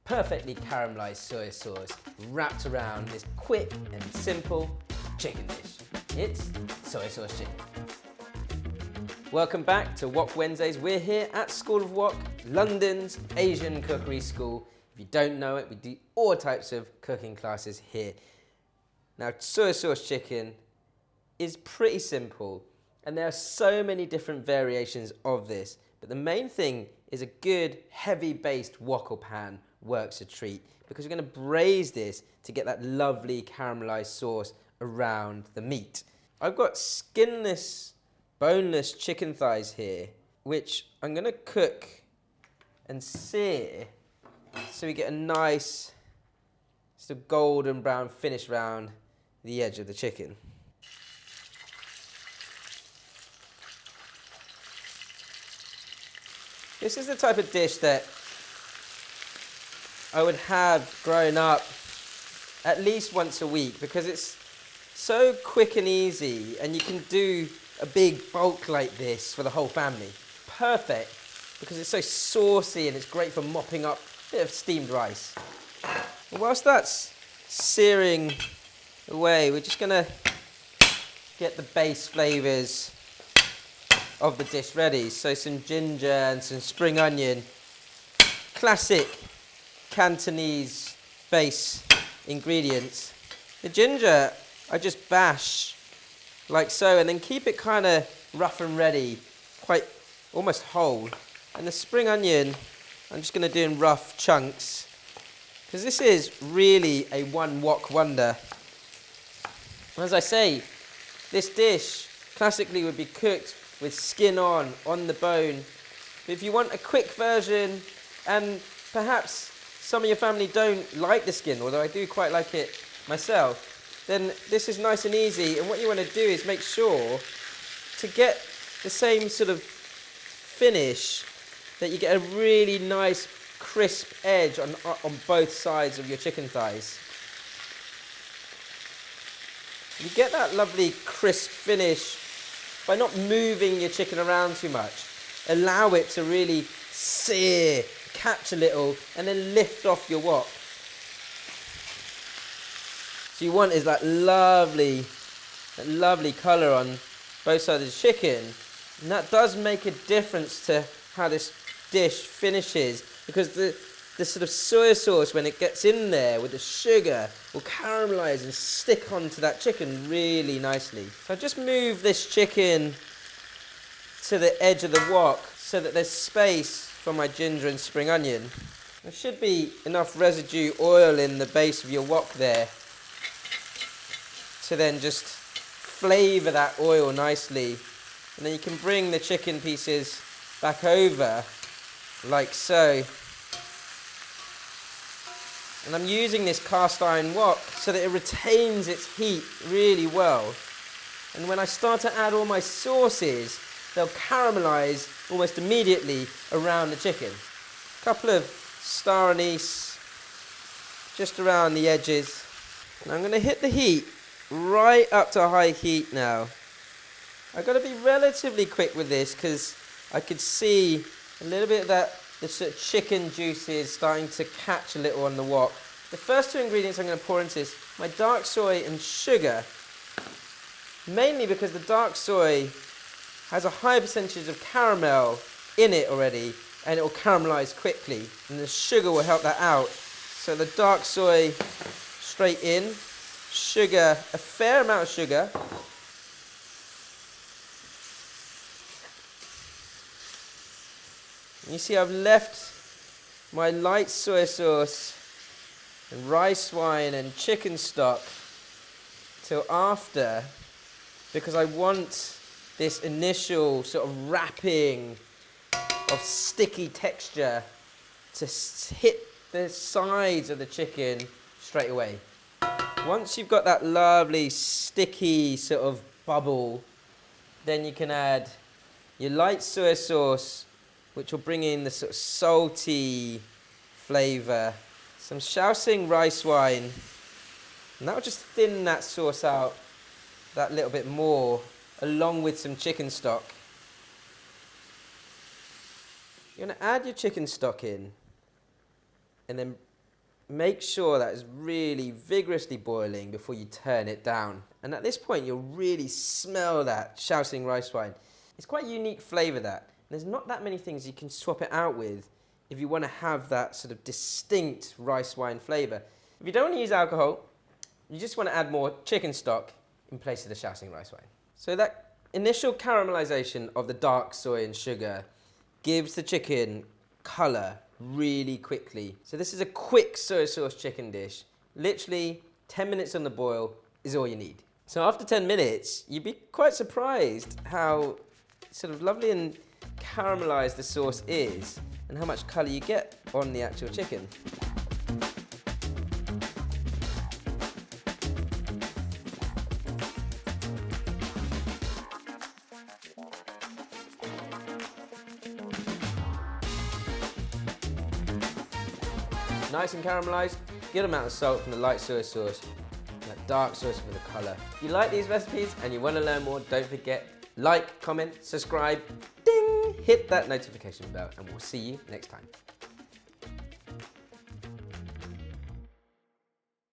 perfectly caramelized soy sauce wrapped around this quick and simple chicken dish. It's soy sauce chicken. Welcome back to Wok Wednesdays. We're here at School of Wok, London's Asian cookery school. If you don't know it, we do all types of cooking classes here. Now, soy sauce chicken is pretty simple, and there are so many different variations of this, but the main thing is a good heavy-based wok or pan works a treat, because we're going to braise this to get that lovely caramelized sauce around the meat. I've got skinless, boneless chicken thighs here, which I'm going to cook and sear so we get a nice sort of golden brown finish around the edge of the chicken. This is the type of dish that I would have growing up at least once a week, because it's so quick and easy, and you can do a big bulk like this for the whole family. Perfect, because it's so saucy and it's great for mopping up a bit of steamed rice. And whilst that's searing away, we're just gonna get the base flavors of the dish ready. So some ginger and some spring onion, classic Cantonese base ingredients. The ginger I just bash like so, and then keep it kind of rough and ready, quite almost whole. And the spring onion I'm just going to do in rough chunks, because this is really a one wok wonder. As I say, this dish classically would be cooked with skin on the bone. But if you want a quick version, and perhaps some of your family don't like the skin, although I do quite like it myself, then this is nice and easy. And what you want to do is make sure to get the same sort of finish, that you get a really nice crisp edge on both sides of your chicken thighs. You get that lovely crisp finish by not moving your chicken around too much. Allow it to really sear, catch a little, and then lift off your wok. So you want is that lovely colour on both sides of the chicken, and that does make a difference to how this dish finishes, because the sort of soy sauce, when it gets in there with the sugar, will caramelise and stick onto that chicken really nicely. So I just move this chicken to the edge of the wok so that there's space for my ginger and spring onion. There should be enough residue oil in the base of your wok there to then just flavour that oil nicely. And then you can bring the chicken pieces back over like so. And I'm using this cast iron wok so that it retains its heat really well. And when I start to add all my sauces, they'll caramelise almost immediately around the chicken. A couple of star anise just around the edges. And I'm going to hit the heat right up to high heat now. I've got to be relatively quick with this, because I could see a little bit of that, the sort of chicken juices starting to catch a little on the wok. The first two ingredients I'm going to pour into this, my dark soy and sugar, mainly because the dark soy has a high percentage of caramel in it already, and it will caramelise quickly, and the sugar will help that out. So the dark soy straight in, sugar, a fair amount of sugar. You see, I've left my light soy sauce and rice wine and chicken stock till after, because I want this initial sort of wrapping of sticky texture to hit the sides of the chicken straight away. Once you've got that lovely sticky sort of bubble, then you can add your light soy sauce, which will bring in the sort of salty flavour, some Shaoxing rice wine, and that will just thin that sauce out that little bit more, along with some chicken stock. You're going to add your chicken stock in, and then make sure that it's really vigorously boiling before you turn it down. And at this point, you'll really smell that Shaoxing rice wine. It's quite a unique flavour that. There's not that many things you can swap it out with if you want to have that sort of distinct rice wine flavour. If you don't want to use alcohol, you just want to add more chicken stock in place of the Shaoxing rice wine. So that initial caramelization of the dark soy and sugar gives the chicken colour really quickly. So this is a quick soy sauce chicken dish. Literally 10 minutes on the boil is all you need. So after 10 minutes, you'd be quite surprised how sort of lovely and caramelized the sauce is and how much colour you get on the actual chicken. Nice and caramelized, good amount of salt from the light soy sauce, and that dark sauce for the colour. If you like these recipes and you want to learn more, don't forget, like, comment, subscribe, ding, hit that notification bell, and we'll see you next time.